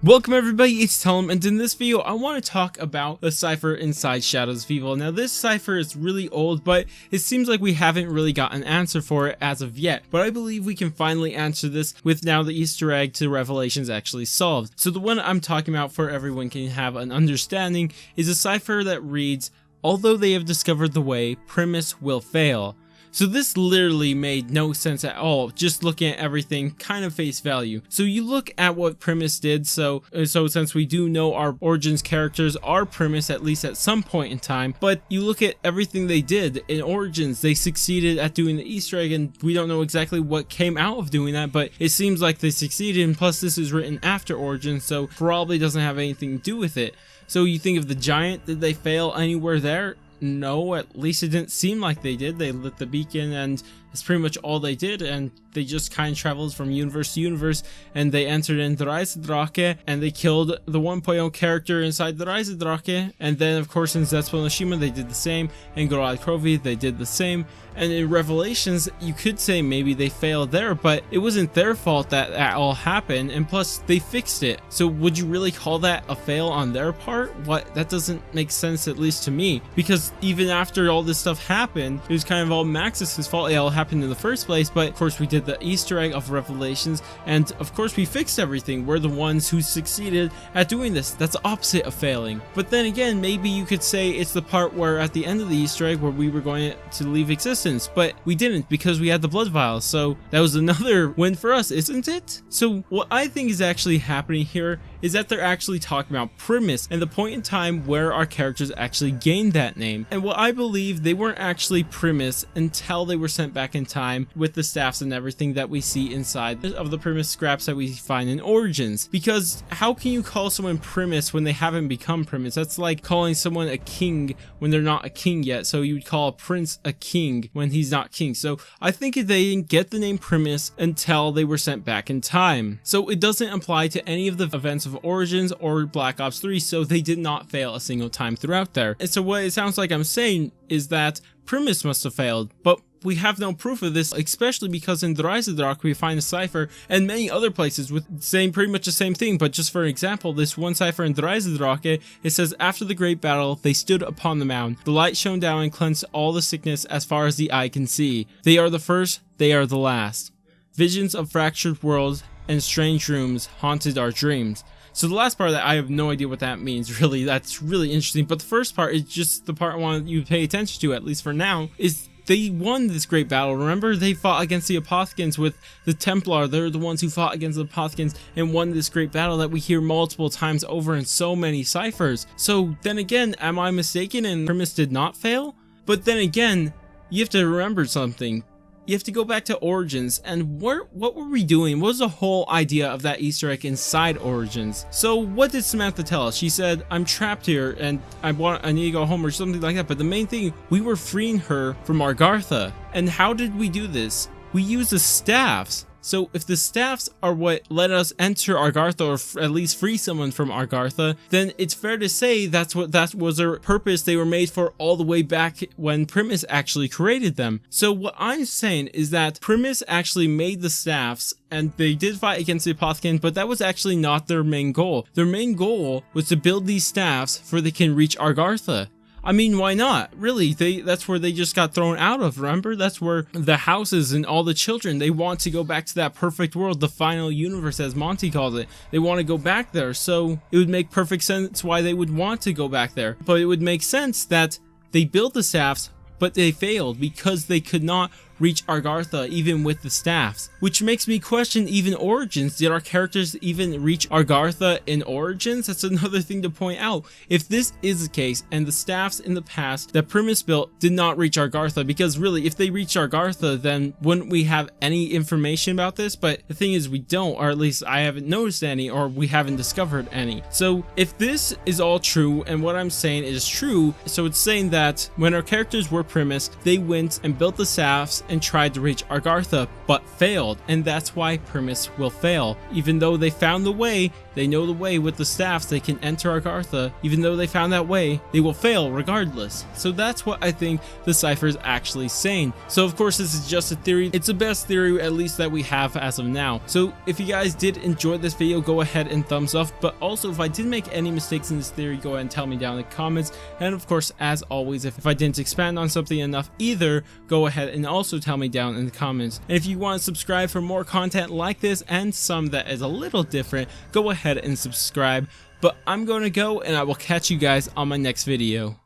Welcome everybody, it's Tom, and in this video I want to talk about the cipher inside Shadows of Evil. Now this cipher is really old, but it seems like we haven't really got an answer for it as of yet. But I believe we can finally answer this with now the Easter egg to Revelations actually solved. So the one I'm talking about for everyone can have an understanding is a cipher that reads, "Although they have discovered the way, Primis will fail." So this literally made no sense at all, just looking at everything kind of face value. So you look at what Primis did, so since we do know our Origins characters are Primis at least at some point in time, but you look at everything they did in Origins, they succeeded at doing the Easter egg, and we don't know exactly what came out of doing that, but it seems like they succeeded, and plus this is written after Origins, so probably doesn't have anything to do with it. So you think of the Giant, did they fail anywhere there? No, at least it didn't seem like they did. They lit the beacon and it's pretty much all they did, and they just kind of traveled from universe to universe, and they entered in the Eisendrache and they killed the 1.0 character inside the Eisendrache, and then of course in Zetsubo no Shima they did the same, and Gorod Krovi they did the same, and in Revelations you could say maybe they failed there, but it wasn't their fault that all happened, and plus they fixed it. So would you really call that a fail on their part? What? That doesn't make sense, at least to me, because even after all this stuff happened, it was kind of all Maxis' fault. It all happened in the first place, but of course we did the Easter egg of Revelations, and of course we fixed everything. We're the ones who succeeded at doing this. That's the opposite of failing. But then again, maybe you could say it's the part where at the end of the Easter egg where we were going to leave existence, but we didn't because we had the blood vials, so that was another win for us, isn't it? So what I think is actually happening here is that they're actually talking about Primis and the point in time where our characters actually gained that name. And what I believe, they weren't actually Primis until they were sent back in time with the staffs and everything that we see inside of the Primis scraps that we find in Origins. Because how can you call someone Primis when they haven't become Primis? That's like calling someone a king when they're not a king yet. So you would call a prince a king when he's not king. So I think they didn't get the name Primis until they were sent back in time. So it doesn't apply to any of the events of Origins or Black Ops 3, so they did not fail a single time throughout there. And so what it sounds like I'm saying is that Primis must have failed, but we have no proof of this, especially because in the Eisendrache we find a cipher and many other places with saying pretty much the same thing. But just for example, this one cipher in the Eisendrache, it says, "After the great battle, they stood upon the mound. The light shone down and cleansed all the sickness as far as the eye can see. They are the first, they are the last. Visions of fractured worlds and strange rooms haunted our dreams." So the last part of that, I have no idea what that means, really. That's really interesting. But the first part is just the part I want you to pay attention to, at least for now, is they won this great battle. Remember, they fought against the Apothicans with the Templar. They're the ones who fought against the Apothicans and won this great battle that we hear multiple times over in so many ciphers. So then again, am I mistaken and Primis did not fail? But then again, you have to remember something. You have to go back to Origins, and what were we doing? What was the whole idea of that Easter egg inside Origins? So what did Samantha tell us? She said, "I'm trapped here and I need to go home," or something like that. But the main thing, we were freeing her from Agartha. And how did we do this? We used the staffs. So if the staffs are what let us enter Agartha, or at least free someone from Agartha, then it's fair to say that was their purpose. They were made for all the way back when Primis actually created them. So what I'm saying is that Primis actually made the staffs, and they did fight against the Apothicans, but that was actually not their main goal. Their main goal was to build these staffs for they can reach Agartha. I mean, why not? Really, that's where they just got thrown out of, remember? That's where the houses and all the children, they want to go back to that perfect world, the final universe as Monty calls it. They want to go back there, so it would make perfect sense why they would want to go back there. But it would make sense that they built the staffs, but they failed because they could not reach Agartha even with the staffs. Which makes me question even Origins. Did our characters even reach Agartha in Origins? That's another thing to point out. If this is the case, and the staffs in the past that Primis built did not reach Agartha, because really, if they reached Agartha, then wouldn't we have any information about this? But the thing is, we don't, or at least I haven't noticed any, or we haven't discovered any. So if this is all true, and what I'm saying is true, so it's saying that when our characters were Primis, they went and built the staffs and tried to reach Agartha, but failed, and that's why Primis will fail. Even though they found the way, they know the way with the staffs, they can enter Agartha. Even though they found that way, they will fail regardless. So that's what I think the cipher is actually saying. So of course this is just a theory. It's the best theory at least that we have as of now. So if you guys did enjoy this video, go ahead and thumbs up. But also if I did make any mistakes in this theory, go ahead and tell me down in the comments. And of course, as always, if I didn't expand on something enough either, go ahead and also tell me down in the comments. And if you want to subscribe for more content like this and some that is a little different, go ahead and subscribe. But I'm going to go, and I will catch you guys on my next video.